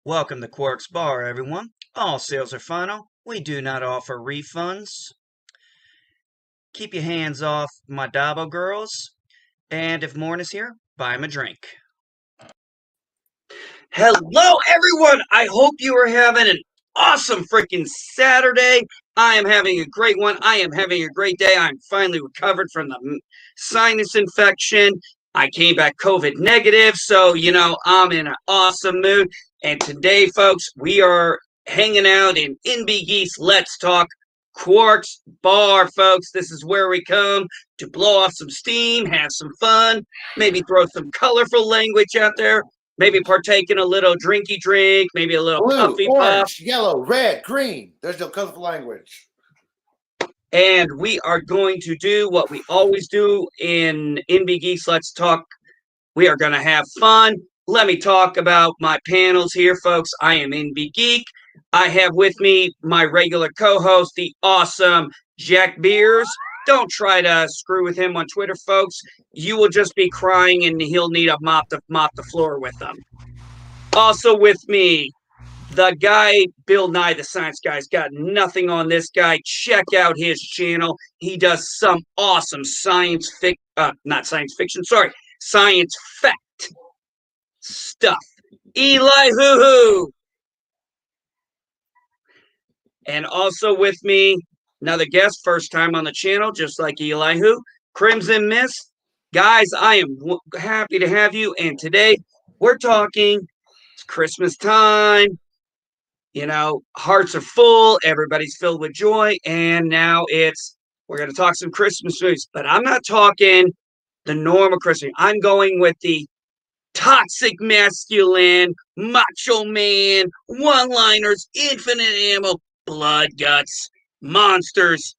Welcome to Quark's Bar, everyone. All sales are final. We do not offer refunds. Keep your hands off my Dabo girls. And if Morn is here, buy him a drink. Hello, everyone. I hope you are having an awesome freaking Saturday. I am having a great one. I am having a great day. I'm finally recovered from the sinus infection. I came back COVID negative, so, I'm in an awesome mood. And today, folks, we are hanging out in NB Geese Let's Talk Quark's Bar, folks. This is where we come to blow off some steam, have some fun, maybe throw some colorful language out there, maybe partake in a little drinky drink, maybe a little blue, puffy orange, puff. yellow, red, green. There's no colorful language. And we are going to do what we always do in NB Geese Let's Talk. We are going to have fun. Let me talk about my panels here, folks. I am NB Geek. I have with me my regular co-host, the awesome Jack Beers. Don't try to screw with him on Twitter, folks. You will just be crying, and he'll need a mop the floor with him. Also with me, the guy, Bill Nye, the Science Guy's got nothing on this guy. Check out his channel. He does some awesome science fact stuff. Eli Hoo Hoo. And also with me, another guest, first time on the channel, just like Eli Hoo, Crimson Mist. Guys, I am happy to have you. And today we're talking, it's Christmas time. Hearts are full, everybody's filled with joy, and now we're going to talk some Christmas movies, but I'm not talking the normal Christmas. I'm going with the toxic masculine, macho man, one-liners, infinite ammo, blood, guts, monsters,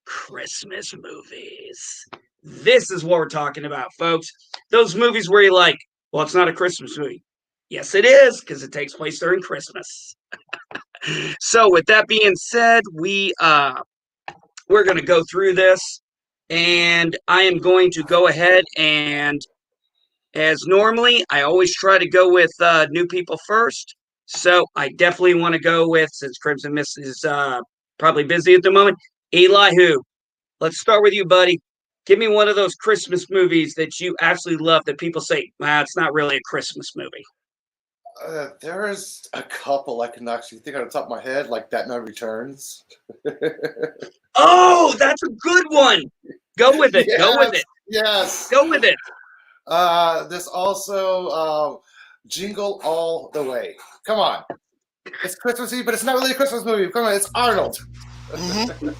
Christmas movies. This is what we're talking about, folks. Those movies where you're like, well, it's not a Christmas movie. Yes, it is, because it takes place during Christmas. So with that being said, we're going to go through this, and I am going to go ahead and, as normally, I always try to go with new people first. So I definitely want to go with, since Crimson Mist is probably busy at the moment, Eli Hoo. Let's start with you, buddy. Give me one of those Christmas movies that you absolutely love that people say, wow, it's not really a Christmas movie. There is a couple I can actually think on the top of my head, like Batman Returns. Oh, that's a good one. Go with it. Yes, Go with it. Yes. Go with it. There's also Jingle All the Way. Come on. It's Christmassy, but it's not really a Christmas movie. Come on, it's Arnold. Mm-hmm.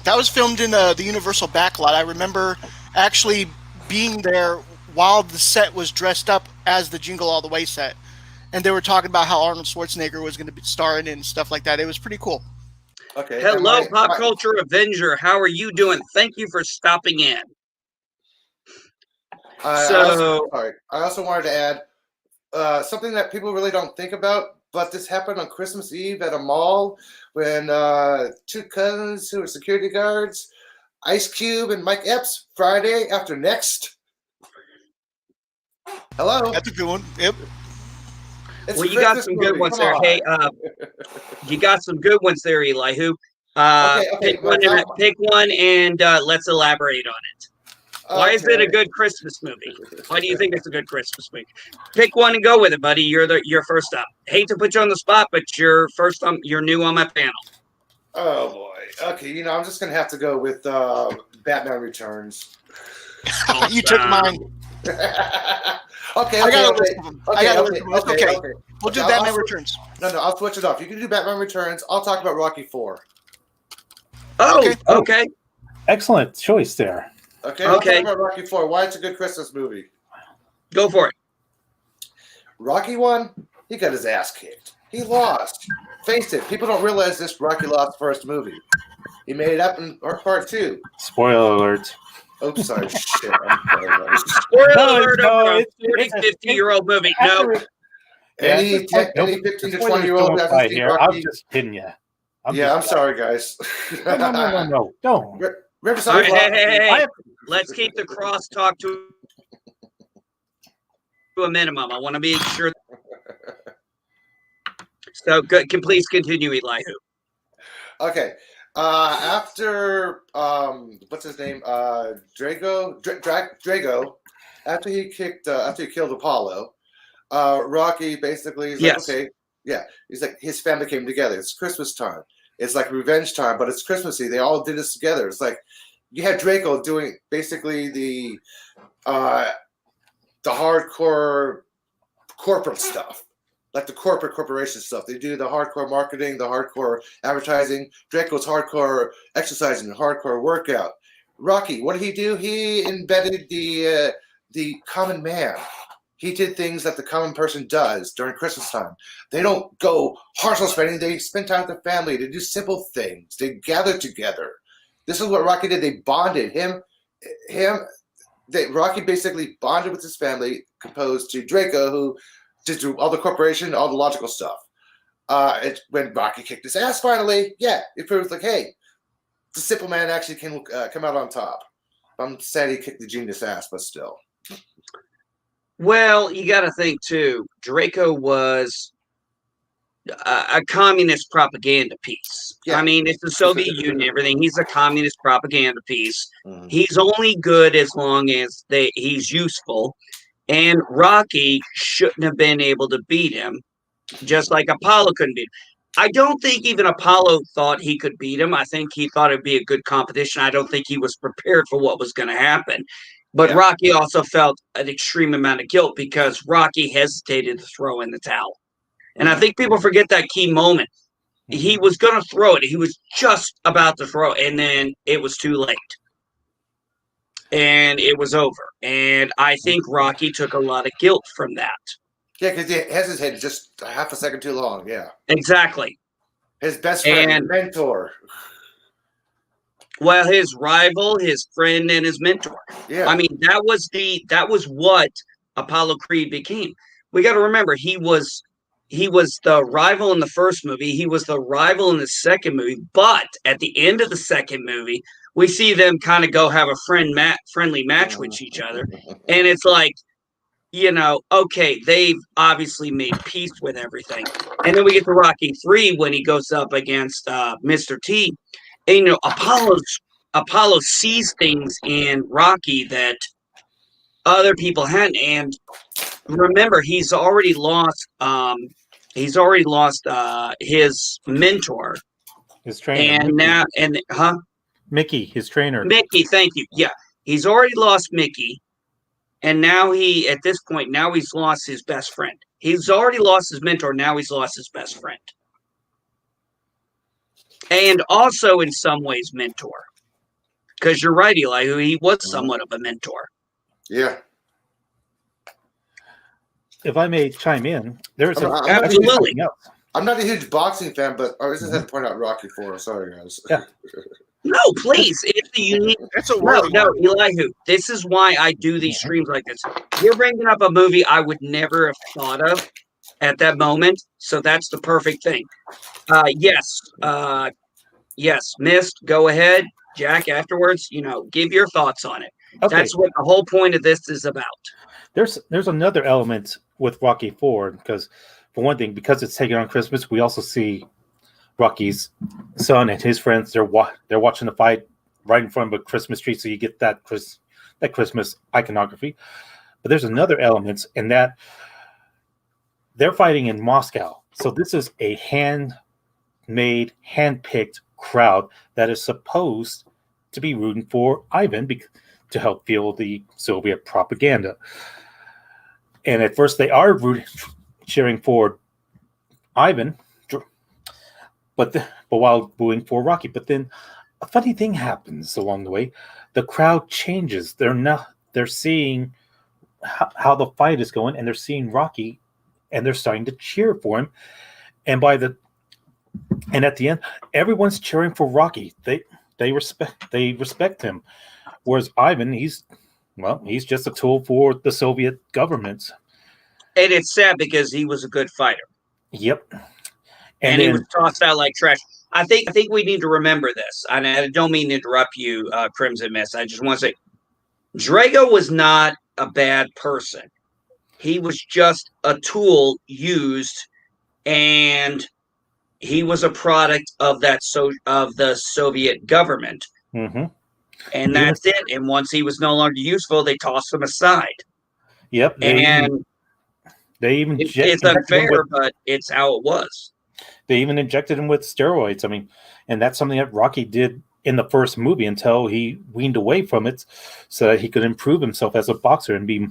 That was filmed in the Universal backlot. I remember actually being there while the set was dressed up as the Jingle All the Way set. And they were talking about how Arnold Schwarzenegger was going to be starring and stuff like that. It was pretty cool. Okay. Hello, Pop Culture Avenger. How are you doing? Thank you for stopping in. I also wanted to add something that people really don't think about, but this happened on Christmas Eve at a mall when two cousins who were security guards, Ice Cube and Mike Epps, Friday After Next. Hello. That's a good one. Yep. Well, you got some good ones there. Hey, you got some good ones there, Eli Hoo. Pick one and let's elaborate on it. Why is it a good Christmas movie? Why do you think it's a good Christmas movie? Pick one and go with it, buddy. You're first up. Hate to put you on the spot, but you're first. You're new on my panel. Oh boy. Okay, I'm just gonna have to go with Batman Returns. You took mine. Okay. We'll do Batman Returns. No, I'll switch it off. You can do Batman Returns. I'll talk about Rocky IV. Oh, okay. Excellent choice there. Okay. I'll talk about Rocky IV. Why it's a good Christmas movie. Go for it. Rocky won. He got his ass kicked. He lost. Face it. People don't realize this. Rocky lost the first movie. He made it up in part 2. Spoiler alert. Oops, sorry. Shit. Spoiler alert of a 40, 50-year-old movie. No. Any 15 to 20-year-old hasn't seen Rocky. I'm just kidding you. I'm sorry, guys. No. Don't. Hey. Let's keep the crosstalk to a minimum. I want to be sure So good. Can please continue, Elihu. Okay. After what's his name? Drago. After he killed Apollo, Rocky basically is like, Yes. okay, yeah. He's like, his family came together. It's Christmas time. It's like revenge time, but it's Christmassy. They all did this together. It's like you had Draco doing basically the hardcore corporate stuff, like the corporation stuff. They do the hardcore marketing, the hardcore advertising. Draco's hardcore exercising, hardcore workout. Rocky, what did he do? He embedded the common man. He did things that the common person does during Christmas time. They don't go hardcore spending. They spend time with their family. They do simple things. They gather together. This is what Rocky did. They bonded Rocky basically bonded with his family, opposed to Draco, who did all the corporation, all the logical stuff. When Rocky kicked his ass finally, yeah, it proves like, hey, the simple man actually can come out on top. I'm sad he kicked the genius ass, but still. Well, you got to think too. Draco was a communist propaganda piece. Yeah. I mean, it's the Soviet Union, everything. He's a communist propaganda piece. Mm-hmm. He's only good as long as he's useful. And Rocky shouldn't have been able to beat him, just like Apollo couldn't beat him. I don't think even Apollo thought he could beat him. I think he thought it'd be a good competition. I don't think he was prepared for what was going to happen. But Yeah. Rocky also felt an extreme amount of guilt because Rocky hesitated to throw in the towel. And I think people forget that key moment. He was going to throw it. He was just about to throw it, and then it was too late. And it was over. And I think Rocky took a lot of guilt from that. Yeah, because he hesitated just a half a second too long. Yeah. Exactly. His best friend, And- mentor. Well, his rival, his friend, and his mentor. Yeah. I mean, that was what Apollo Creed became. We got to remember he was the rival in the first movie. He was the rival in the second movie. But at the end of the second movie, we see them kind of go have a friendly match with each other, and it's like, okay, they've obviously made peace with everything. And then we get to Rocky 3 when he goes up against Mr. T. And, Apollo sees things in Rocky that other people hadn't. And remember, he's already lost his mentor. His trainer. Mickey, his trainer. Mickey, thank you. Yeah. He's already lost Mickey. And now at this point, he's lost his best friend. He's already lost his mentor. Now he's lost his best friend. And also, in some ways, mentor. Because you're right, Eli, he was somewhat of a mentor. Yeah. If I may chime in, there's Absolutely. I'm not a huge boxing fan, but I just had to point out Rocky 4. Sorry, guys. Yeah. No, please. It's a unique. That's a really No, Elihu. This is why I do these streams like this. You're bringing up a movie I would never have thought of at that moment, so that's the perfect thing. Yes, Mist. Go ahead, Jack. Afterwards, give your thoughts on it. Okay. That's what the whole point of this is about. There's another element with Rocky 4 because, for one thing, because it's taken on Christmas, we also see Rocky's son and his friends. They're watching the fight right in front of a Christmas tree, so you get that Christmas iconography. But there's another element in that they're fighting in Moscow, so this is a handmade, handpicked crowd that is supposed to be rooting for Ivan to help fuel the Soviet propaganda. And at first, they are cheering for Ivan, but while booing for Rocky. But then a funny thing happens along the way. The crowd changes. They're seeing how the fight is going, and they're seeing Rocky, and they're starting to cheer for him. And at the end, everyone's cheering for Rocky. They respect him. Whereas Ivan, he's just a tool for the Soviet government. And it's sad because he was a good fighter. Yep. And he was tossed out like trash. I think we need to remember this. And I don't mean to interrupt you, Crimson Mist. I just want to say, Drago was not a bad person. He was just a tool used, and he was a product of of the Soviet government, Mm-hmm. and Even, that's it. And once he was no longer useful, they tossed him aside. yep. And They even it's injected him unfair, with, but it's how it was. they even injected him with steroids. I mean, and that's something that Rocky did in the first movie until he weaned away from it, so that he could improve himself as a boxer and be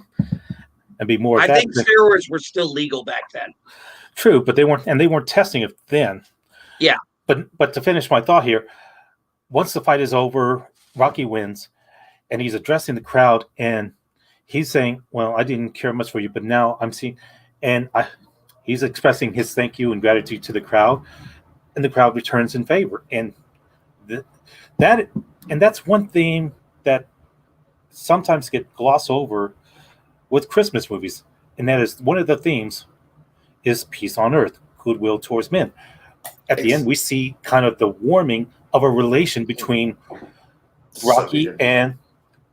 more. I think steroids were still legal back then. True, but they weren't testing it then. Yeah. But to finish my thought here, once the fight is over, Rocky wins, and he's addressing the crowd, and he's saying, "Well, I didn't care much for you, but now I'm seeing," he's expressing his thank you and gratitude to the crowd, and the crowd returns in favor. And that's one theme that sometimes get glossed over with Christmas movies, and that is one of the themes is peace on earth, goodwill towards men. At the end, we see kind of the warming of a relation between Rocky and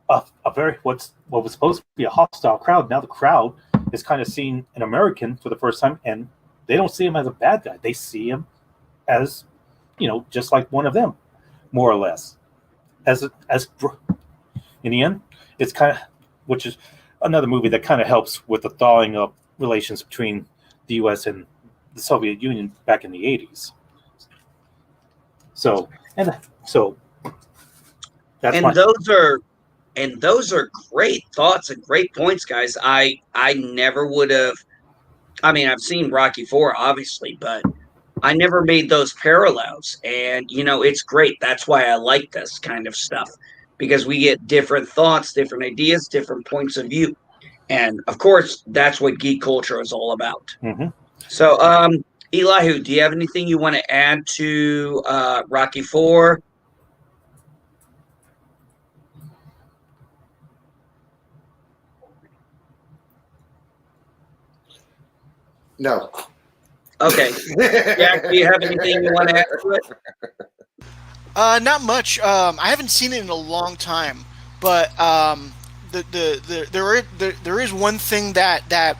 a very what was supposed to be a hostile crowd. Now the crowd is kind of seeing an American for the first time, and they don't see him as a bad guy. They see him as, just like one of them, more or less. As in the end, it's kind of, which is another movie that kind of helps with the thawing of relations between the U.S. and the Soviet Union back in the 80s. So that's those are great thoughts and great points, guys. I never would have. I mean, I've seen Rocky IV, obviously, but I never made those parallels. And it's great. That's why I like this kind of stuff, because we get different thoughts, different ideas, different points of view. And of course, that's what geek culture is all about. Mm-hmm. So, Elihu, do you have anything you want to add to Rocky IV? No. Okay. Jack, do you have anything you want to add to it? Not much. I haven't seen it in a long time, but there is one thing that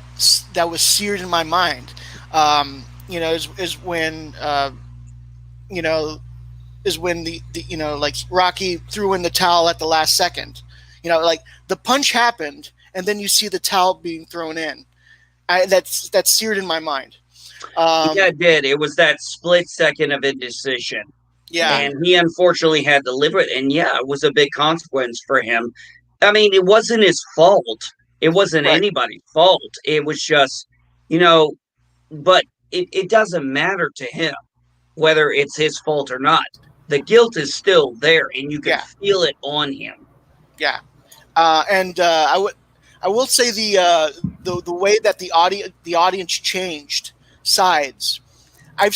was seared in my mind. Is when like Rocky threw in the towel at the last second. Like the punch happened, and then you see the towel being thrown in. That's seared in my mind. Yeah, it did. It was that split second of indecision. Yeah. And he unfortunately had to live with it. And yeah, it was a big consequence for him. I mean, it wasn't his fault. It wasn't anybody's fault. It was just, but it doesn't matter to him whether it's his fault or not. The guilt is still there, and you can feel it on him. Yeah. I will say the way that the audience changed sides. I've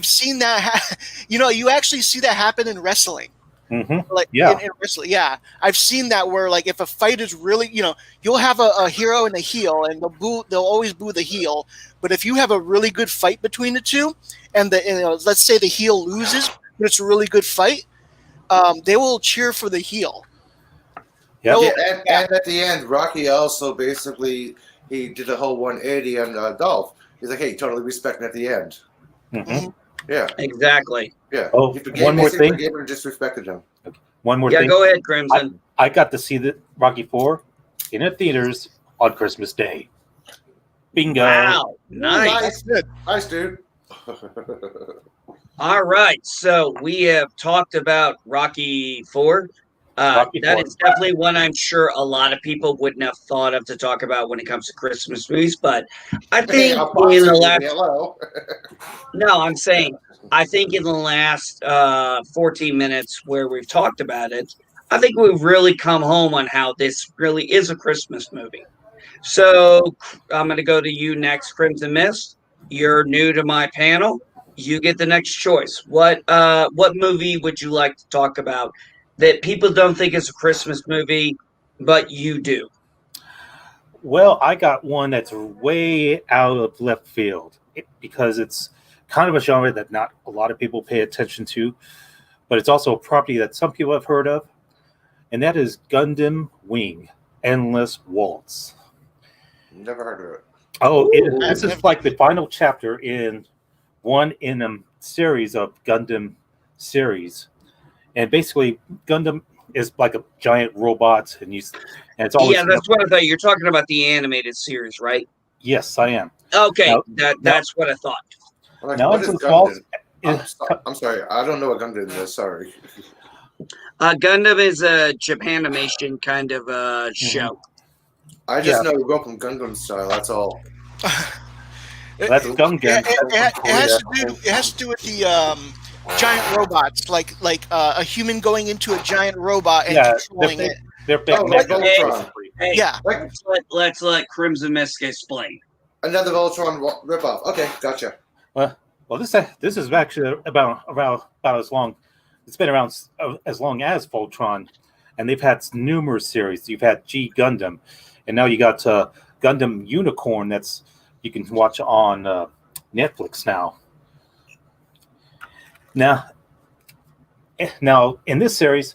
seen that. You actually see that happen in wrestling. Mm-hmm. In wrestling, I've seen that where like if a fight is really, you'll have a hero and a heel, and they'll always boo the heel. But if you have a really good fight between the two, and let's say the heel loses, but it's a really good fight, they will cheer for the heel. Yep. And at the end, Rocky also basically he did a whole 180 on Dolph. He's like, hey, totally respect him at the end. Mm-hmm. Yeah. Exactly. Yeah. Oh, one more thing. Forgave him and disrespected him. One more thing. Yeah, go ahead, Crimson. I got to see the Rocky IV in the theaters on Christmas Day. Bingo. Wow. Nice. Nice, dude. All right. So we have talked about Rocky IV. That is definitely one I'm sure a lot of people wouldn't have thought of to talk about when it comes to Christmas movies. But I think in the last 14 minutes where we've talked about it, I think we've really come home on how this really is a Christmas movie. So I'm going to go to you next, Crimson Mist. You're new to my panel. You get the next choice. What movie would you like to talk about that people don't think is a Christmas movie, but you do? Well, I got one that's way out of left field because it's kind of a genre that not a lot of people pay attention to, but it's also a property that some people have heard of, and that is Gundam Wing: Endless Waltz. Never heard of it. Oh, this is like the final chapter in series of Gundam series, and basically Gundam is like a giant robot, and it's always Yeah, that's what I thought. You're talking about the animated series, right? Yes, I am. Okay, Now- that's what I thought. I'm like, Now, what is Endless Waltz Gundam? I'm sorry, I don't know what Gundam is. Sorry. Gundam is a Japanimation kind of show. I just know Welcome Gundam style. That's all. That's Gundam. It has to do with the giant robots, like a human going into a giant robot and controlling it. They're big. Oh, like mechas, Voltron. basically. Hey, Yeah. let's let Crimson Mist explain. Another Voltron ripoff. Okay, gotcha. Well, this is actually about as long. It's been around as long as Voltron, and they've had numerous series. You've had G Gundam, and now you got Gundam Unicorn. That's you can watch on Netflix now. Now in this series,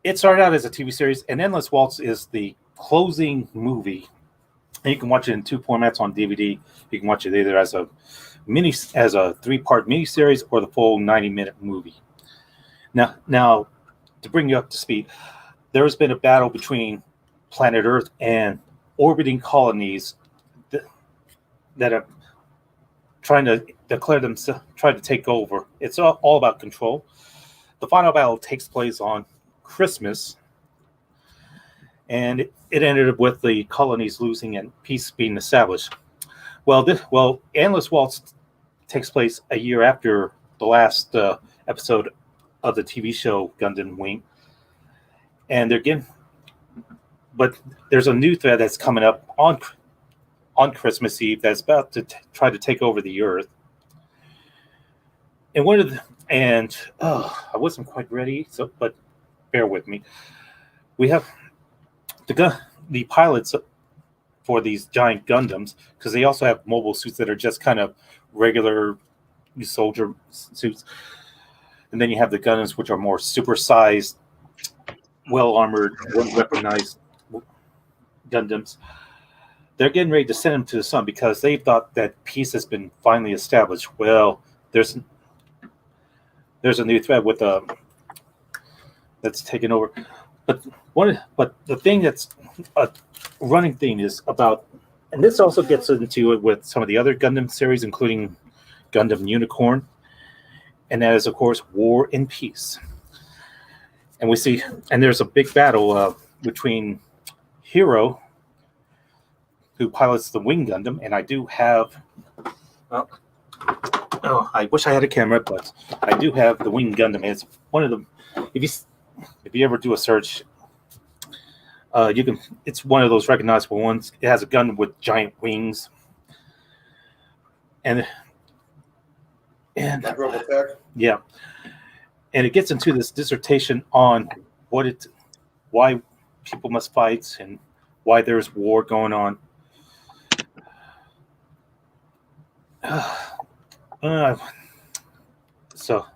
it started out as a TV series, and Endless Waltz is the closing movie. And you can watch it in two formats on DVD. You can watch it either as a 3-part miniseries or the full 90-minute movie. Now, to bring you up to speed, there has been a battle between planet Earth and orbiting colonies that are trying to declare themselves, trying to take over. It's all about control. The final battle takes place on Christmas, and it ended up with the colonies losing and peace being established. Well, Endless Waltz takes place a year after the last episode of the TV show Gundam Wing, and but there's a new threat that's coming up on Christmas Eve that's about to try to take over the Earth. And I wasn't quite ready, but bear with me. We have the pilots for these giant Gundams, because they also have mobile suits that are just kind of regular soldier suits. And then you have the Gundams, which are more supersized, well-armored, weaponized Gundams. They're getting ready to send them to the sun because they thought that peace has been finally established. Well, there's a new threat with that's taken over. But the thing that's a running theme is about, and this also gets into it with some of the other Gundam series, including Gundam Unicorn, and that is, of course, war and peace. And there's a big battle between Hero, who pilots the Wing Gundam, and I do have. I wish I had a camera, but I do have the Wing Gundam. It's one of the. If you ever do a search, you can. It's one of those recognizable ones. It has a gun with giant wings, and Like Robotech. yeah, and it gets into this dissertation on why people must fight and why there's war going on. So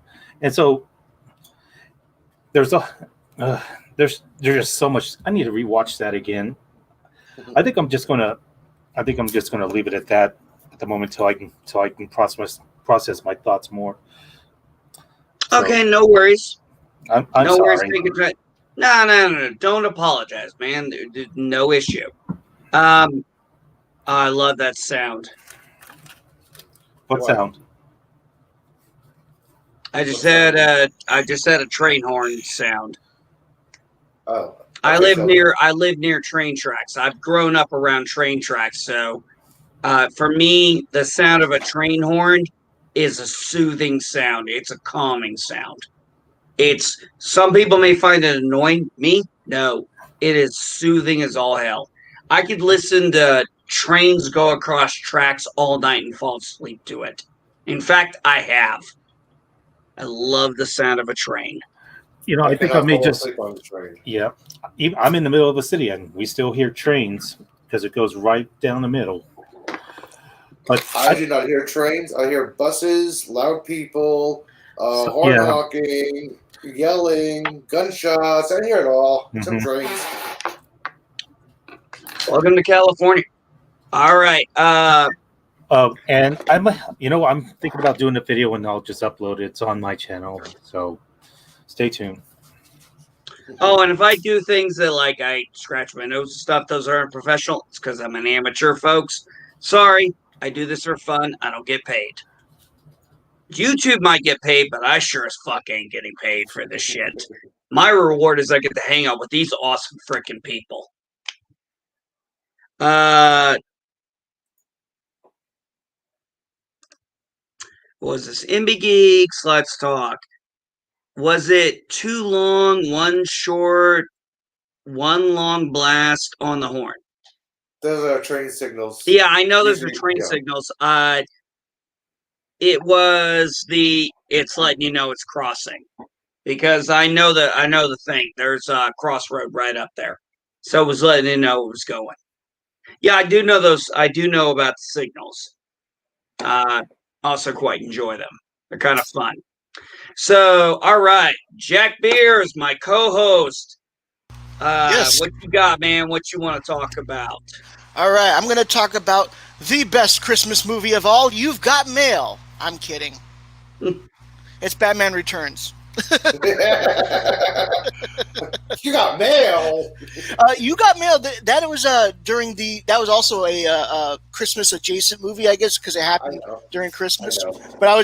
there's just so much. I need to rewatch that again. I think I'm just gonna leave it at that at the moment till I can process my thoughts more. So, Okay, no worries. I'm No sorry. worries. Take your time. No. Don't apologize, man. No issue. I love that sound. What sound? I just had a train horn sound. Oh. I Okay, live near train tracks. I've grown up around train tracks, so for me, the sound of a train horn is a soothing sound. It's a calming sound. Some people may find it annoying. Me, no. It is soothing as all hell. I could listen to trains go across tracks all night and fall asleep to it. In fact, I have. I love the sound of a train. I think I may fall just. asleep on the train. Yeah, I'm in the middle of the city, and we still hear trains because it goes right down the middle. But I do not hear trains. I hear buses, loud people, horn Yeah. honking, yelling, gunshots. I hear it all. Some Mhm. trains. Welcome to California. All right. And I'm thinking about doing a video and I'll just upload it. It's on my channel, so stay tuned. Oh, and if I do things that like I scratch my nose and stuff, those aren't professional. It's because I'm an amateur, folks. Sorry, I do this for fun. I don't get paid. YouTube might get paid, but I sure as fuck ain't getting paid for this shit. My reward is I get to hang out with these awesome freaking people. What was this? MB Geeks, let's talk. Was it too long, one short, one long blast on the horn? Those are train signals. Yeah, I know those are Usually, train yeah. signals. It's letting you know it's crossing. Because I know the thing. There's a crossroad right up there. So it was letting you know it was going. Yeah, I do know those. I do know about the signals. Also quite enjoy them. They're kind of fun. So, all right. Jack Beer is my co-host. Yes. What you got, man? What you want to talk about? All right, I'm going to talk about the best Christmas movie of all. You've Got Mail. I'm kidding. It's Batman Returns. You got mail. You Got Mail. That was that was also a Christmas adjacent movie, I guess, because it happened during Christmas. I know. But I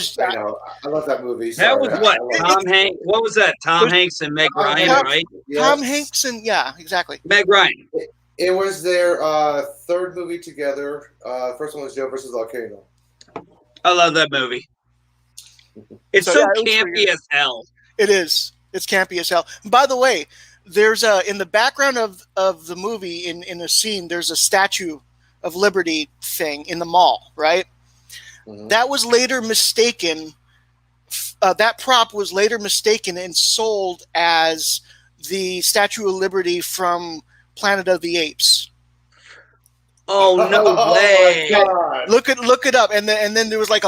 love that movie. That was Sorry. what? Tom Hanks. What was that? Tom Hanks and Meg Ryan, right? Yes. Tom Hanks and yeah, exactly. Meg Ryan. It was their third movie together. First one was Joe versus Volcano. I love that movie. It's So, so yeah, it was pretty campy good. as hell. It is. It's campy as hell. And by the way, there's in the background of the movie in a scene, there's a Statue of Liberty thing in the mall, right? Mhm. That was later mistaken. That prop was later mistaken and sold as the Statue of Liberty from Planet of the Apes. Oh no Oh, way! my God. Look it up, and then there was like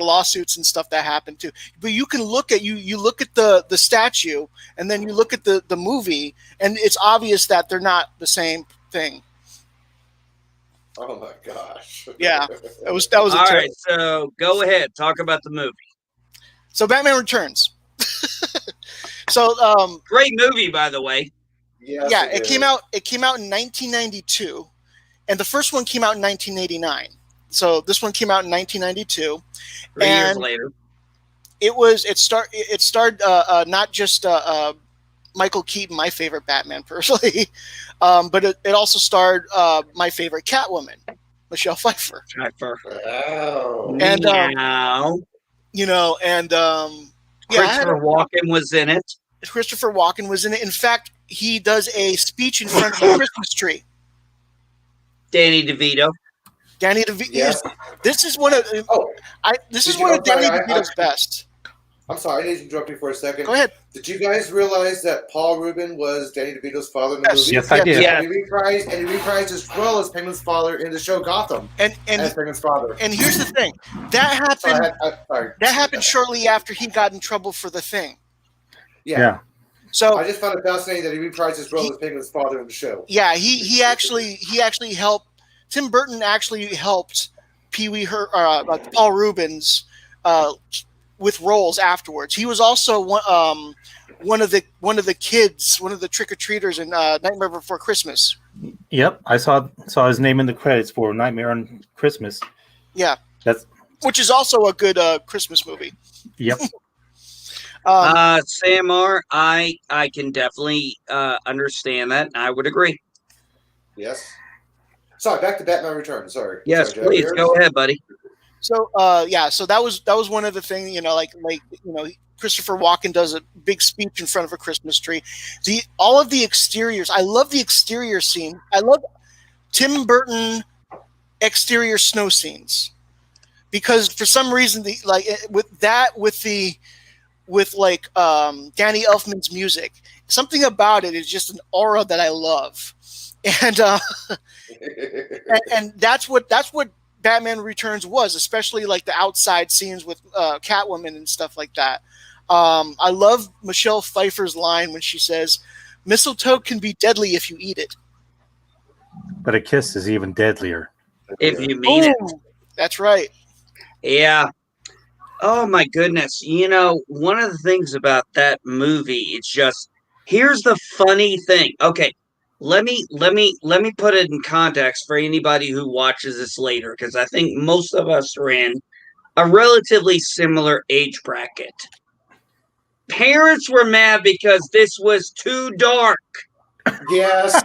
lawsuits and stuff that happened too. But you can look at you look at the statue, and then you look at the movie, and it's obvious that they're not the same thing. Oh my gosh. Yeah, that was All a right, so go ahead, talk about the movie. So Batman Returns. So Great movie, by the way. Yes, yeah, it is. came out in 1992, and the first one came out in 1989. So this one came out in 1992. 3 years And later. It starred not just Michael Keaton, my favorite Batman personally, but it also starred my favorite Catwoman, Michelle Pfeiffer. Wow. And now, Christopher Walken was in it. Christopher Walken was in it. In fact, he does a speech in front of the Christmas tree. Danny DeVito. Danny DeVito. Yes. This is one of Did you one of know- Danny sorry, DeVito's best. I'm sorry, I need to interrupt you for a second. Go ahead. Did you guys realize that Paul Rubin was Danny DeVito's father in the Yes. movie? Yes, I did. Yeah. And he reprised his role as Penguin's father in the show Gotham And as Penguin's father. and here's the thing, that happened. Sorry. That happened shortly after he got in trouble for The Thing. Yeah. So I just found it fascinating that he reprised his role as Penguin's father in the show. yeah, he actually helped. Tim Burton actually helped Paul Rubens with roles afterwards. He was also one of the kids, one of the trick or treaters in Nightmare Before Christmas. Yep, I saw his name in the credits for Nightmare on Christmas. Yeah, That's which is also a good Christmas movie. yep. Sam R., I can definitely understand that. I would agree. Yes. Sorry, back to Batman Returns. Sorry. Yes, Sorry, please Jack. go ahead, buddy. So so that was one of the things, Christopher Walken does a big speech in front of a Christmas tree. All of the exteriors, I love the exterior scene. I love Tim Burton exterior snow scenes because for some reason with Danny Elfman's music, something about it is just an aura that I love, and and that's what Batman Returns was, especially like the outside scenes with Catwoman and stuff like that. I love Michelle Pfeiffer's line when she says, "Mistletoe can be deadly if you eat it." But a kiss is even deadlier. If you mean it. Ooh, That's right. Yeah. Oh my goodness. You know, one of the things about that movie, it's just here's the funny thing. Okay, let me put it in context for anybody who watches this later, because I think most of us are in a relatively similar age bracket. Parents were mad because this was too dark. Yes.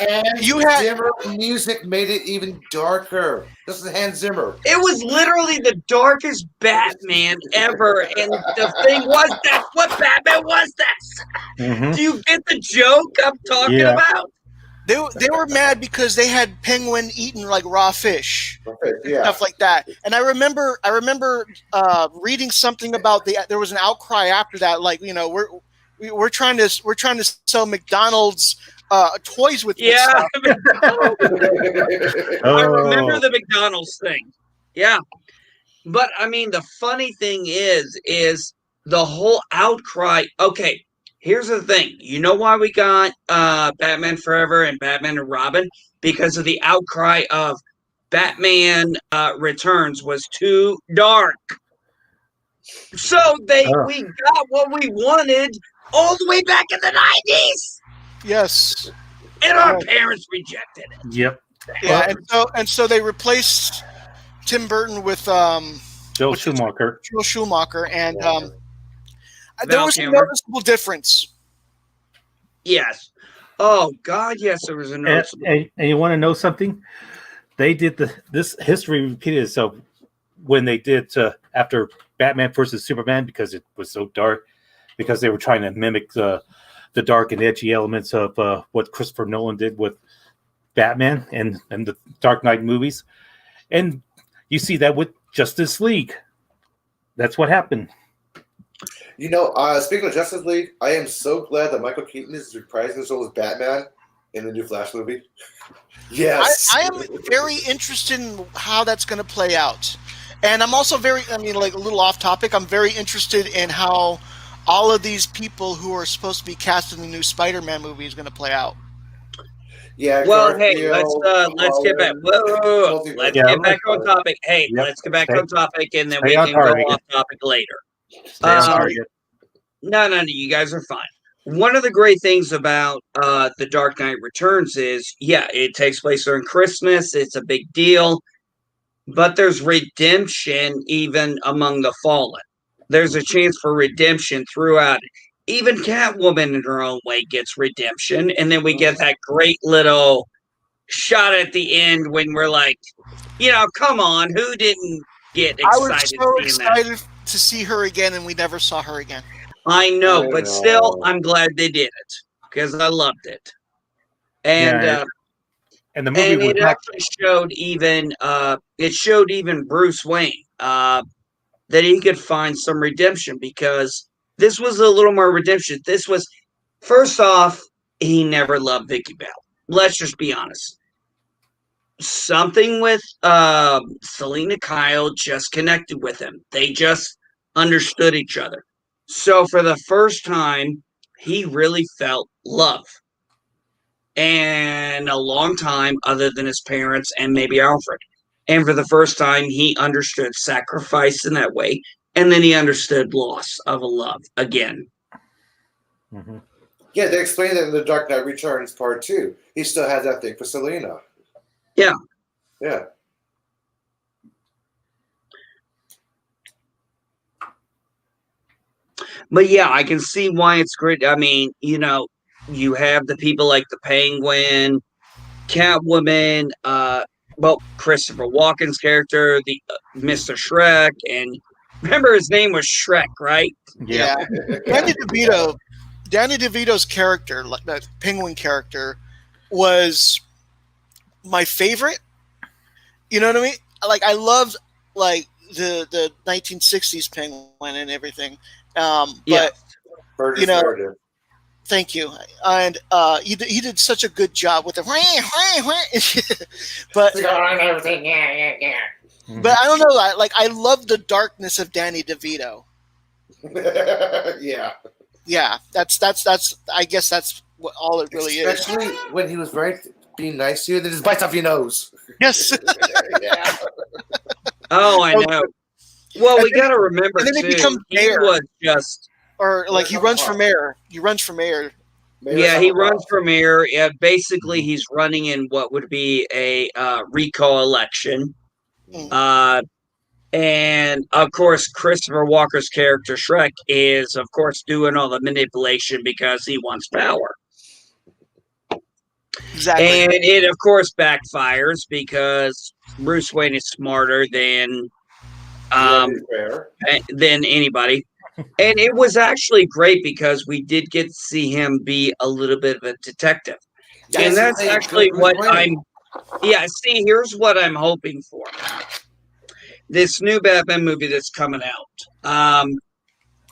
And You had- Zimmer music made it even darker. This is Hans Zimmer. It was literally the darkest Batman ever, and the thing was, that's what Batman was. Do you get the joke I'm talking Yeah. about? They were mad because they had Penguin eating like raw fish, Yeah. stuff like that. And I remember reading something about there was an outcry after that, like, you know, we're trying to sell McDonald's toys with this Yeah, stuff. I remember the McDonald's thing. Yeah, but I mean, the funny thing is the whole outcry. Okay, here's the thing. You know why we got Batman Forever and Batman and Robin? Because of the outcry of Batman Returns was too dark. So we got what we wanted all the way back in the 90s. Yes. And our parents rejected it. Yep. Yeah, and so they replaced Tim Burton with Joel Schumacher. Joel Schumacher, and Val there was a Kilmer. noticeable difference. Yes. Oh God, yes, there was a And, noticeable. and you want to know something? They did this history repeated itself when they did after Batman versus Superman, because it was so dark, because they were trying to mimic the dark and edgy elements of what Christopher Nolan did with Batman and the Dark Knight movies. And you see that with Justice League. That's what happened. You know, speaking of Justice League, I am so glad that Michael Keaton is reprising his role as Batman in the new Flash movie. Yes. I am very interested in how that's going to play out. And I'm also like a little off topic, I'm very interested in how all of these people who are supposed to be cast in the new Spider-Man movie is going to play out. Yeah. Well, hey, Garfield, let's get back. Whoa. Let's get back on topic. Hey, Yep. let's get back Stay- on topic, and then stay we on can go target. off topic later. Stay on Um, target. No, you guys are fine. One of the great things about The Dark Knight Returns is, yeah, it takes place during Christmas. It's a big deal. But there's redemption even among the fallen. There's a chance for redemption throughout it. Even Catwoman in her own way gets redemption. And then we get that great little shot at the end when we're like, you know, come on, who didn't get I was excited so seeing that? excited to see her again, and we never saw her again. I know, I but know. still, I'm glad they did it because I loved it. And Yeah, and the movie and was it not. actually showed even Bruce Wayne that he could find some redemption, because this was a little more redemption. This was, first off, he never loved Vicky Bell. Let's just be honest. Something with Selena Kyle just connected with him. They just understood each other. So for the first time, he really felt love. And a long time, other than his parents and maybe Alfred. And for the first time, he understood sacrifice in that way. And then he understood loss of a love again. Mhm. Yeah, they explained that in the Dark Knight Returns Part 2. He still has that thing for Selena. Yeah. Yeah. But yeah, I can see why it's great. I mean, you know, you have the people like the Penguin, Catwoman, Christopher Walken's character, the Mr. Shrek, and remember his name was Shrek, right? Yeah. Danny DeVito's character, like that Penguin character, was my favorite. You know what I mean? Like, I loved like the 1960s Penguin and everything. But Yeah. Burgess You know, Meredith. thank you. And he did such a good job with the but Mhm. but I don't know. I love the darkness of Danny DeVito. Yeah. Yeah, that's. I guess that's what all it really is. Especially when he was being nice to you, then just bites off your nose. Yes. Yeah. Oh, I know. Well, we got to remember and then he too. becomes He mayor. was just Or like he runs for mayor. He runs for mayor. yeah. He runs for mayor. Yeah, basically, he's running in what would be a recall election. Mm. And of course, Christopher Walker's character Shrek is, of course, doing all the manipulation because he wants power. Exactly. And it, of course, backfires because Bruce Wayne is smarter than anybody. And it was actually great because we did get to see him be a little bit of a detective. Yes, and that's he played actually good what Bruce Wayne. see, here's what I'm hoping for. This new Batman movie that's coming out.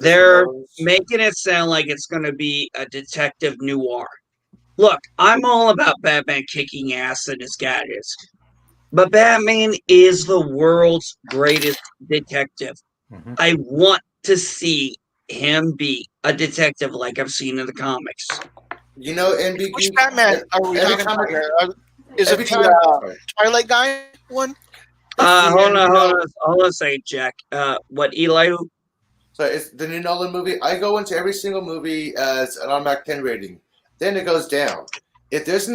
They're making it sound like it's going to be a detective noir. Look, I'm all about Batman kicking ass in his gadgets. But Batman is the world's greatest detective. Mhm. I want to see him be a detective like I've seen in the comics. You know, NBG. Which Batman are we every talking time about here? Is it every time. the Twilight guy one? Hold on a second, Jack. What Eli? So it's the new Nolan movie. I go into every single movie as an automatic 10 rating. Then it goes down. If there's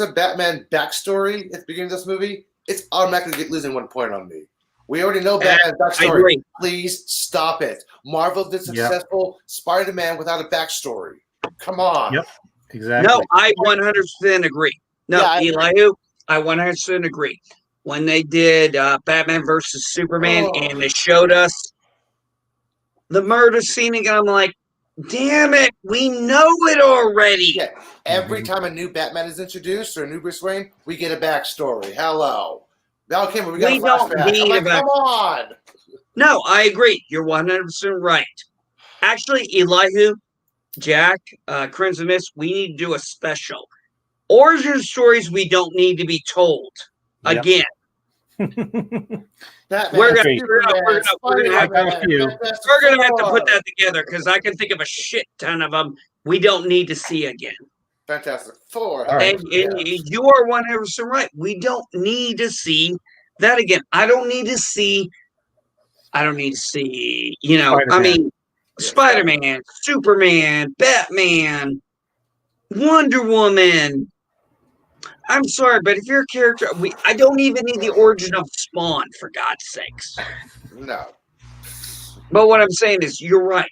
a Batman backstory at the beginning of this movie, it's automatically losing 1 point on me. We already know Batman's I backstory. agree. Please stop it. Marvel did successful Spider-Man without a backstory. Come on. Yep. Exactly. No, I 100% agree. No, Yeah, I Elihu, I 100% agree. When they did Batman versus Superman and they showed us the murder scene again, I'm like, damn it, we know it already. Yeah. Every time a new Batman is introduced or a new Bruce Wayne, we get a backstory. Hello. Now, okay, we got We a don't flashback. need I'm like, a back- come on. No, I agree. You're 100% right. Actually, Elihu, Jack, Crimson Mist, we need to do a special. Origin stories we don't need to be told. Yep. Again. Batman, We're gonna Superman, Spider-Man, have a few. Fantastic We're going to have to Four. put that together because I can think of a shit ton of them we don't need to see again. Fantastic Four. All right. And you are 100% right. We don't need to see that again. I don't need to see, you know, Spider-Man. I mean, Spider-Man, Superman, Batman, Wonder Woman. I'm sorry, but if you're a character, I don't even need the origin of Spawn, for God's sakes. No. But what I'm saying is, you're right.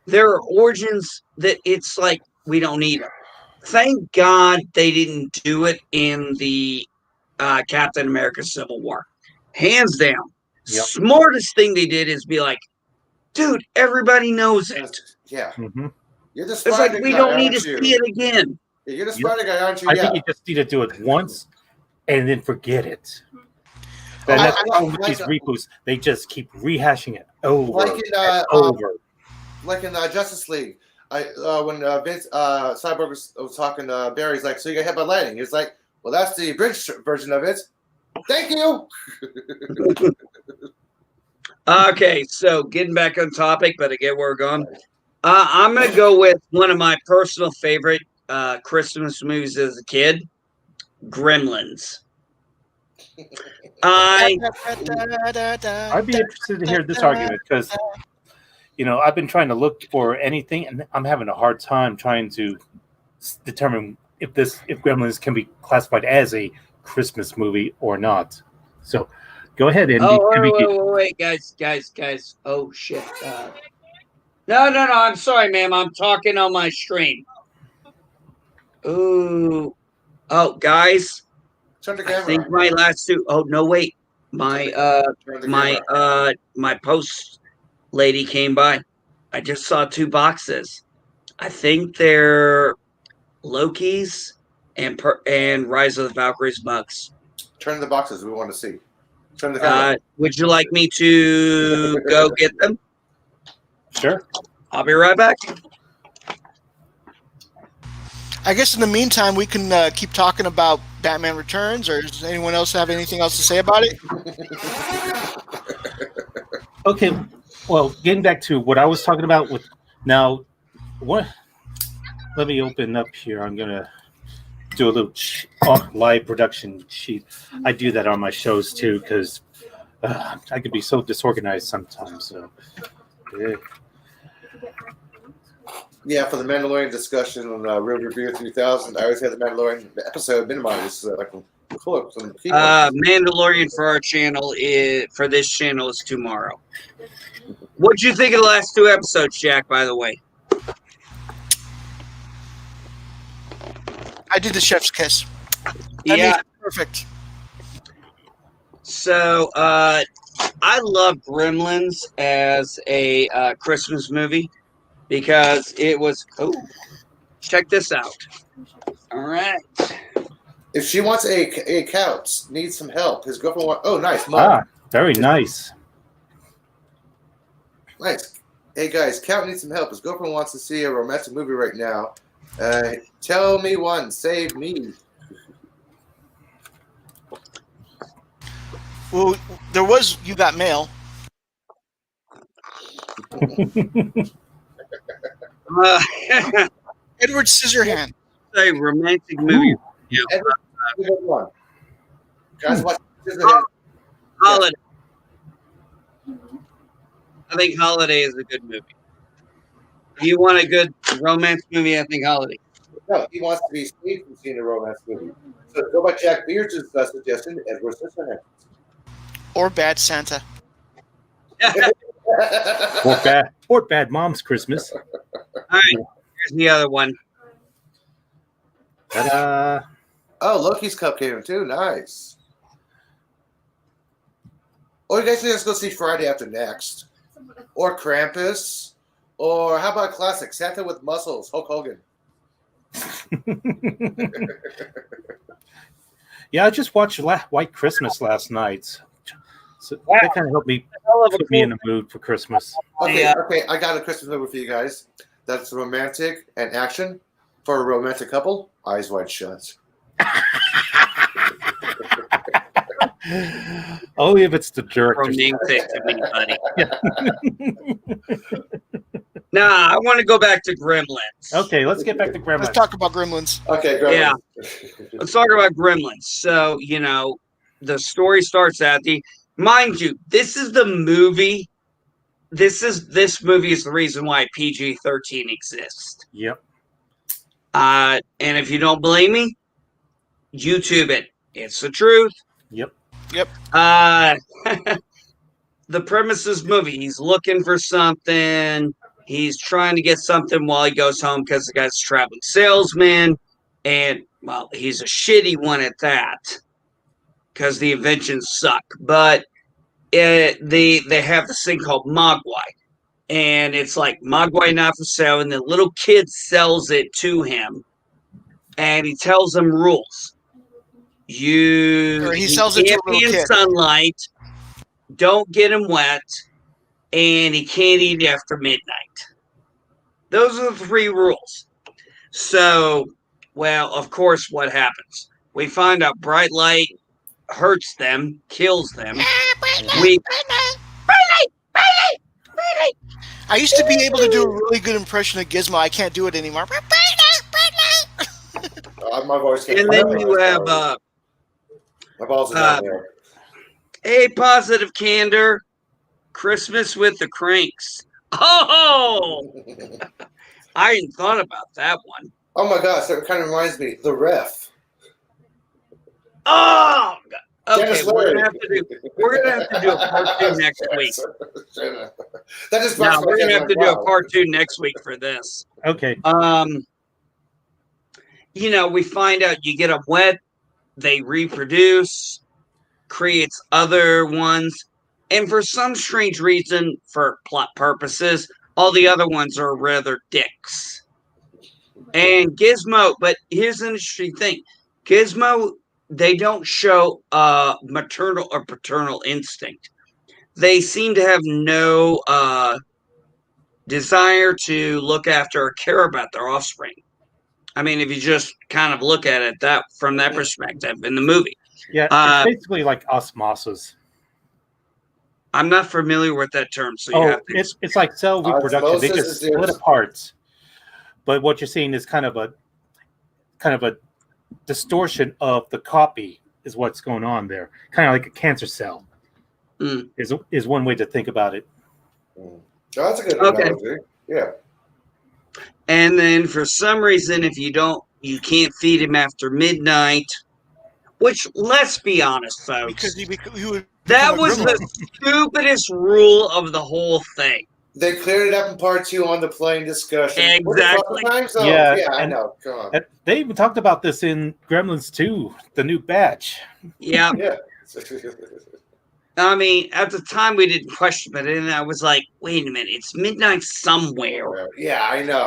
There are origins that it's like we don't need them. Thank God they didn't do it in the Captain America Civil War. Hands down. Yep. Smartest thing they did is be like, dude, everybody knows it. Yeah. Mm-hmm. You're the It's Spider like we guy, don't need to aren't you? see it again. Yeah, you're the Spider guy, aren't you? I Yeah. think you just need to do it once and then forget it. And that's the problem with these reboots. They just keep rehashing it over Like in, and over. Like in Justice League, when Vince Cyborg was talking to Barry, he's like, "So you got hit by lightning?" He's like, "Well, that's the abridged version of it." Thank you. Okay, so getting back on topic, but again, we're gone. I'm going to go with one of my personal favorite Christmas movies as a kid, Gremlins. I'd be interested to hear this argument because, you know, I've been trying to look for anything, and I'm having a hard time trying to determine if Gremlins can be classified as a Christmas movie or not. So, go ahead, Andy. Wait, guys. Oh shit. No. I'm sorry, ma'am. I'm talking on my stream. Ooh. Oh, guys. Turn the I camera. think my last two. Oh no, wait. My post lady came by. I just saw 2 boxes. I think they're Loki's and Rise of the Valkyries mugs. Turn the boxes. We want to see. Turn the camera. Would you like me to go get them? Sure. I'll be right back. I guess in the meantime, we can keep talking about Batman Returns, or does anyone else have anything else to say about it? Okay. Well, getting back to what I was talking about with now, what? Let me open up here. I'm gonna do a little live production sheet. I do that on my shows too because I can be so disorganized sometimes. So, yeah. Yeah, for the Mandalorian discussion on Real Review 3000, I always have the Mandalorian episode minimized so that I can pull up some key points. Mandalorian for our channel for this channel is tomorrow. What'd you think of the last 2 episodes, Jack? By the way, I did the chef's kiss. That yeah. makes it perfect. So I love Gremlins as a Christmas movie because it was. Oh, check this out. All right. If she wants a couch, needs some help. His girlfriend wants. Oh, nice. Mom. Very nice. Nice. Hey guys, Count needs some help. His girlfriend wants to see a romantic movie right now. Tell me one. Save me. Well, there was You Got Mail. Edward Scissorhand. A romantic movie. Yeah. Good one. Guys, watch. Holiday. I think Holiday is a good movie. If you want a good romance movie, I think Holiday. No, he wants to be safe from seeing a romance movie. So go by Jack Beard's suggestion, Edward Scissorhands. Or Bad Santa. or bad Mom's Christmas. All right, here's the other one. Ta-da. Oh, Loki's Cupcake too. Nice. Or you guys can just go see Friday After Next. Or Krampus. Or how about classic Santa with Muscles, Hulk Hogan. Yeah, I just watched White Christmas last night. So Wow. that kind of helped me put me in the mood for Christmas. Okay, Yeah. okay, I got a Christmas movie for you guys. That's romantic and action for a romantic couple. Eyes Wide Shut. Only if it's the director's. Romantic to me, buddy. Nah, I want to go back to Gremlins. Okay, let's get back to Gremlins. Let's talk about Gremlins. Okay, great. Yeah. Let's talk about Gremlins. So, the story starts at mind you, this is the movie. This movie is the reason why PG-13 exists. Yep. And if you don't believe me, YouTube it. It's the truth. Yep. The premise of this movie, he's looking for something. He's trying to get something while he goes home because the guy's a traveling salesman. And, well, he's a shitty one at that because the inventions suck. But they have this thing called Mogwai. And it's like Mogwai not for sale. And the little kid sells it to him. And he tells him rules. He sells it to a can't be little in kid. sunlight. Don't get him wet. And he can't eat after midnight. Those are the 3 rules. So, well, of course, what happens? We find out bright light hurts them, kills them. I used to be able to do a really good impression of Gizmo. I can't do it anymore. My voice can't. And then you have my balls are down there. A Positive Candor, Christmas with the Cranks. Oh! I hadn't thought about that one. Oh my gosh, that kind of reminds me. The Ref. Oh! Okay, Dennis we're Leary. gonna have to do a part 2 next week. That just No, we're gonna have to do a part 2 next week for this. Okay. We find out you get them wet, they reproduce, creates other ones, and for some strange reason, for plot purposes, all the other ones are rather dicks. And Gizmo, but here's an interesting thing. Gizmo, they don't show maternal or paternal instinct. They seem to have no desire to look after or care about their offspring. I mean, if you just kind of look at it from that perspective in the movie. Yeah, it's basically like osmosis. I'm not familiar with that term, so you have to. It's like cell reproduction. They Osmosis just is split apart. But what you're seeing is kind of a distortion of the copy is what's going on there. Kind of like a cancer cell Mm. is one way to think about it. Oh, that's a good Okay. analogy. Yeah. And then for some reason, if you can't feed him after midnight, which let's be honest, folks, Because he would that become a was gremlin. the stupidest rule of the whole thing. They cleared it up in part 2 on the plane discussion. Exactly. Time zones? Yeah, Yeah, I and- know. Come on. And they even talked about this in Gremlins 2, the new batch. Yeah. Yeah. I mean, at the time we didn't question it, and I was like, wait a minute, it's midnight somewhere. Yeah, I know.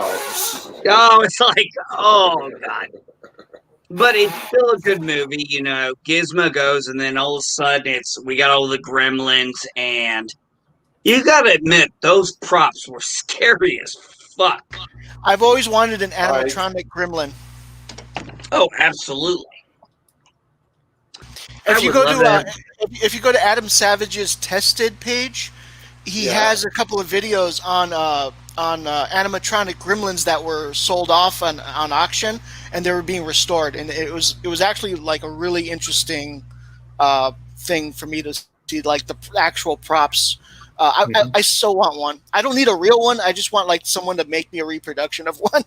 Oh, it's like, oh, God. But it's still a good movie, you know. Gizmo goes, and then all of a sudden we got all the gremlins, and you gotta admit, those props were scary as fuck. I've always wanted an animatronic gremlin. Oh, absolutely. If I you would go love to that. if you go to Adam Savage's tested page, he Yeah. has a couple of videos on animatronic gremlins that were sold off on auction, and they were being restored, and it was actually like a really interesting thing for me to see, like the actual props. I so want one. I don't need a real one. I just want like someone to make me a reproduction of one.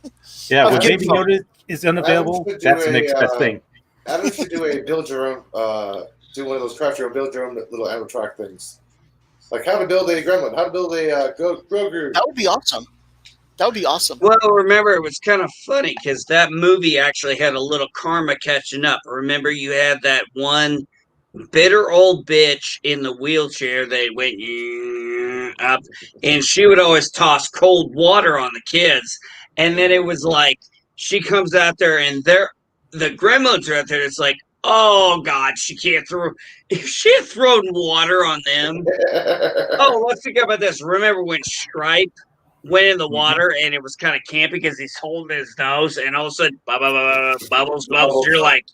Yeah, when Okay. Baby Yoda is unavailable, should do that's the a, next best thing. Adam should do a build your own, do one of those craft your own, build your own little animatronic things. Like how to build a gremlin, how to build a Grogu. That would be awesome. That would be awesome. Well, remember, it was kind of funny because that movie actually had a little karma catching up. Remember, you had that one bitter old bitch in the wheelchair that went up, and she would always toss cold water on the kids. And then it was like she comes out there, and the gremlins are out there. It's like, oh God, she can't throw. If she had thrown water on them. Oh, let's think about this. Remember when Stripe went in the water and it was kind of campy because he's holding his nose, and all of a sudden, bubbles. You're like,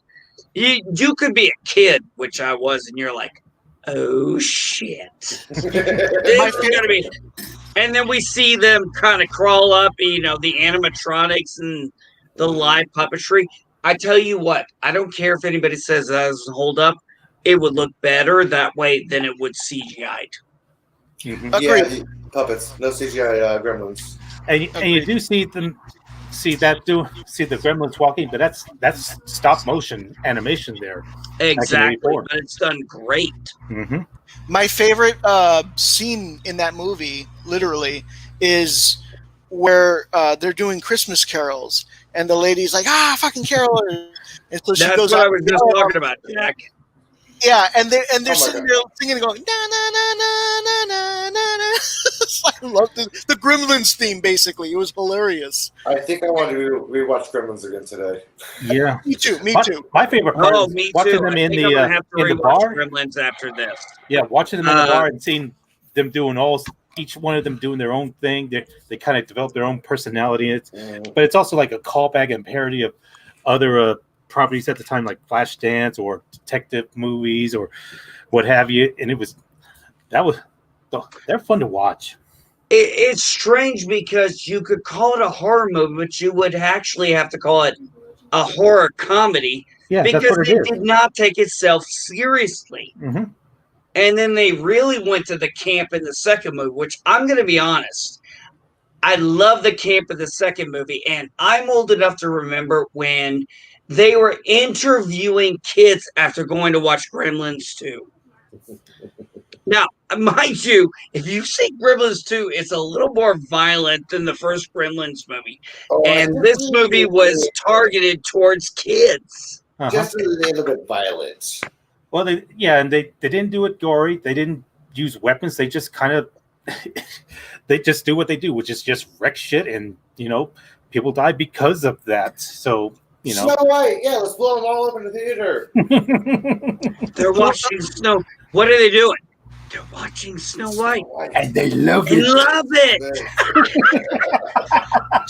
you could be a kid, which I was, and you're like, oh shit. This is gonna be. And then we see them kind of crawl up, you know, the animatronics and the live puppetry. I tell you what, I don't care if anybody says that doesn't hold up. It would look better that way than it would CGI'd. Mhm. Yeah, Agreed. the puppets, no CGI gremlins. And you do see the Gremlins walking, but that's stop motion animation there. Exactly, 1984. but it's done great. Mm-hmm. My favorite scene in that movie, literally, is where they're doing Christmas carols, and the lady's like, fucking carol. And so she That's goes what out I was and just yells. talking about, Jack. Yeah, and they're my sitting God. there singing and going, na na na na na na na na. I loved the Gremlins theme, basically. It was hilarious. I think I want to rewatch Gremlins again today. Yeah. Me too, me too. My favorite part Oh, is me watching too. them I in think I'm gonna have to the rewatch bar. Gremlins after this. Yeah, watching them in the Uh, bar and seeing them doing each one of them doing their own thing. They kind of develop their own personality. But it's also like a callback and parody of other properties at the time, like Flashdance or detective movies or what have you. And they're fun to watch. It's strange because you could call it a horror movie, but you would actually have to call it a horror comedy Yeah, that's because what it it is. did not take itself seriously. Mm-hmm. And then they really went to the camp in the second movie, which I'm going to be honest. I love the camp of the second movie, and I'm old enough to remember when they were interviewing kids after going to watch Gremlins 2. Now, mind you, if you see Gremlins 2, it's a little more violent than the first Gremlins movie. And this movie was targeted towards kids. Uh-huh. just a little bit violent. Well, they didn't do it gory. They didn't use weapons. They just kind of they just do what they do, which is just wreck shit, and people die because of that. So Snow White, yeah, let's blow them all up in the theater. They're watching Snow. What are they doing? They're watching Snow White. and they love They it. love it.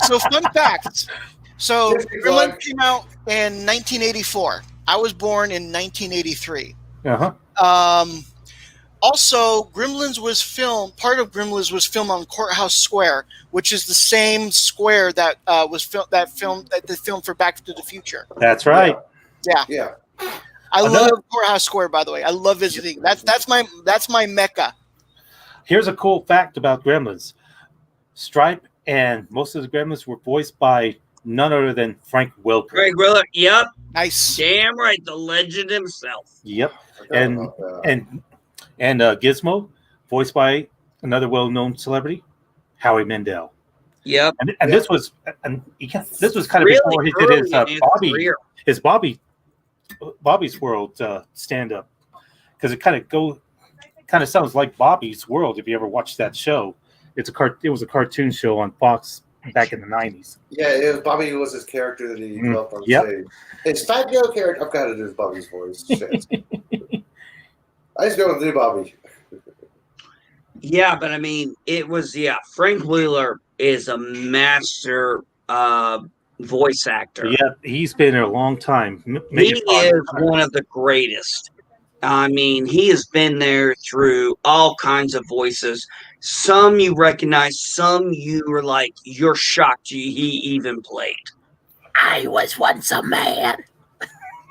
So, fun fact. So, Disney Gremlins plug. came out in 1984. I was born in 1983. Uh-huh. Also, Gremlins was filmed. Part of Gremlins was filmed on Courthouse Square, which is the same square that was filmed. That they filmed for Back to the Future. That's right. Yeah. I Another- love Courthouse Square, by the way. I love visiting. That's my mecca. Here's a cool fact about Gremlins. Stripe and most of the Gremlins were voiced by none other than Frank Welker. Greg Willer. Yep. Nice. Damn right. The legend himself. Yep. Forgot And about that. and Gizmo, voiced by another well-known celebrity, Howie Mandel. Yep. And Yeah. this was kind of Really before he did early his in his career. Bobby's World stand-up, because it kind of sounds like Bobby's World if you ever watched that show. It was a cartoon show on Fox back in the 90s. Yeah, Bobby was his character that he developed on Yep. stage. His Fat Joe character, I've got to do Bobby's voice. Shit. I just go with do Bobby. Yeah, but I mean, it was Frank Wheeler is a master voice actor. Yeah, he's been there a long time. He Maybe is one of the greatest. I mean, he has been there through all kinds of voices. Some you recognize, some you were like, you're shocked he even played. I was once a man.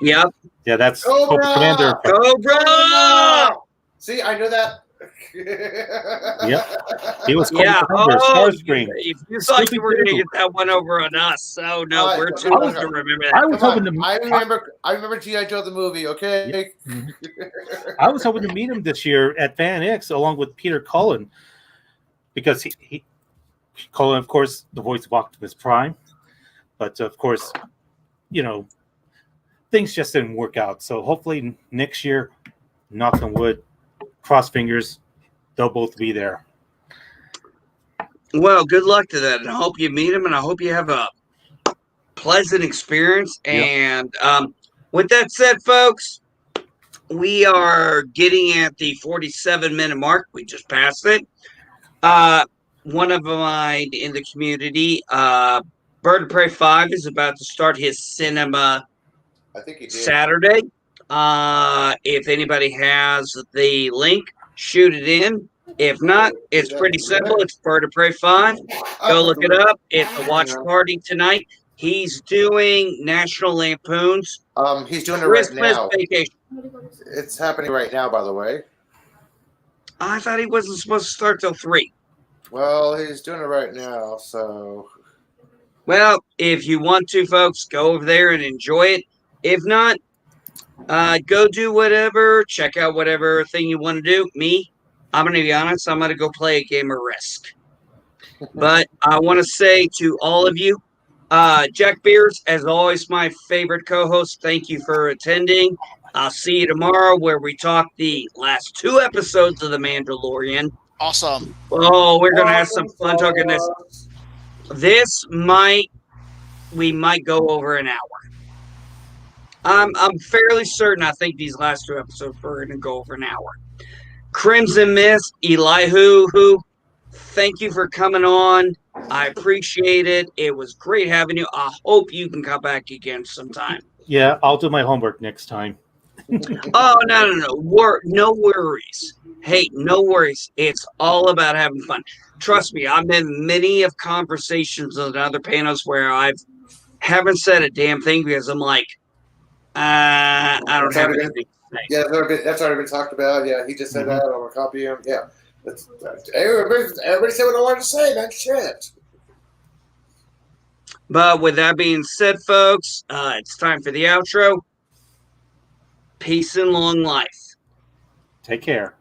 Yep. Yeah, that's Cobra! Commander. Cobra! See, I knew that. He was Yeah. Commander, Starscream. If you thought you were going to Scooby-Doo. get that one over on us, oh no, we're too I old was- to remember I that. was Come hoping on, to. I remember G.I. Joe the movie, okay? I was hoping to meet him this year at Fan X along with Peter Cullen, because Cullen, of course, the voice of Optimus Prime, but of course, things just didn't work out. So hopefully next year, knock on wood, cross fingers, they'll both be there. Well, good luck to that, and I hope you meet him, and I hope you have a pleasant experience. Yep. And with that said, folks, we are getting at the 47-minute mark. We just passed it. One of mine in the community, Bird of Prey 5, is about to start his cinema I think he did. Saturday. If anybody has the link, shoot it in. If not, it's pretty simple. It's Bird of Prey 5. Go look it up. It's a watch party tonight. He's doing National Lampoon's He's doing it right Christmas now. Vacation. It's happening right now, by the way. I thought he wasn't supposed to start till 3. Well, he's doing it right now, so Well, if you want to, folks, go over there and enjoy it. If not, go do whatever. Check out whatever thing you want to do. Me, I'm going to be honest. I'm going to go play a game of Risk. But I want to say to all of you, Jack Beers, as always, my favorite co-host, thank you for attending. I'll see you tomorrow where we talk the last 2 episodes of The Mandalorian. Awesome. Oh, we're going to have some fun talking this. We might go over an hour. I'm fairly certain. I think these last 2 episodes we're going to go over an hour. Crimson Mist, Elihu, thank you for coming on. I appreciate it. It was great having you. I hope you can come back again sometime. Yeah, I'll do my homework next time. Oh, no. No worries. Hey, no worries. It's all about having fun. Trust me, I've been many of conversations on other panels where I haven't said a damn thing because I'm like, I don't have anything to say. yeah, that's already been talked about. Yeah, he just said that. I'm gonna copy him. Yeah, everybody said what I wanted to say. Man, shit. But with that being said, folks, it's time for the outro. Peace and long life. Take care.